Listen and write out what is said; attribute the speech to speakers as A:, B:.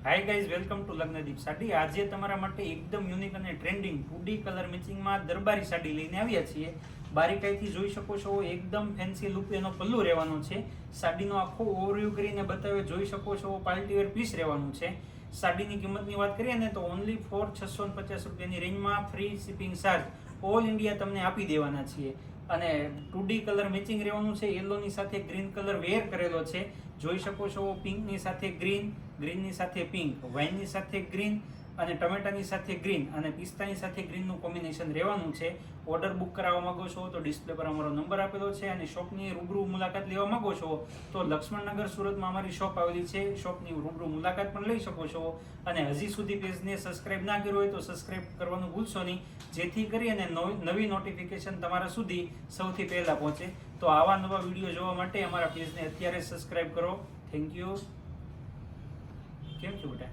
A: Hi guys, welcome to Lagnadeep sari. આજે તમારા માટે એકદમ યુનિક અને ટ્રેન્ડિંગ 2D કલર મેચિંગમાં દરબારી સાડી લઈને આવ્યા છીએ. બારીકાઈથી જોઈ શકો છો, એકદમ ફેન્સી લુક એનો પલ્લુ રહેવાનો છે. સાડીનો આખો ઓવરવ્યૂ કરીને બતાવ્યો, જોઈ શકો છો પાર્ટીવેર પીસ રહેવાનું છે. સાડીની કિંમતની વાત કરીએ ને તો ઓનલી ફોર 650 રૂપિયાની રેન્જમાં free shipping charge all India તમને આપી દેવાના છીએ. અને 2D કલર મેચિંગ રહેવાનું છે. યલોની સાથે ગ્રીન કલર વેર કરેલો છે, જોઈ શકો છો. પિંકની સાથે ગ્રીન, ગ્રીનની સાથે પિંક, વાઇનની સાથે ગ્રીન અને ટમેટાની સાથે ગ્રીન અને પિસ્તાની સાથે ગ્રીનનું કોમ્બિનેશન રહેવાનું છે. ઓર્ડર બુક કરાવવા માંગો છો તો ડિસ્પ્લે પર અમારો નંબર આપેલો છે. અને શોપની રૂબરૂ મુલાકાત લેવા માંગો છો તો લક્ષ્મણનગર સુરતમાં અમારી શોપ આવેલી છે. શોપની રૂબરૂ મુલાકાત પણ લઈ શકો છો. અને હજી સુધી પેજને સબસ્ક્રાઇબ ના કર્યું હોય તો સબસ્ક્રાઇબ કરવાનું ભૂલશો નહીં, જેથી કરી અને નવી નોટિફિકેશન તમારા સુધી સૌથી પહેલા પહોંચે. તો આવા નવા વિડીયો જોવા માટે અમારા પેજને અત્યારે સબસ્ક્રાઇબ કરો. Thank you. કેમ છો બેટા?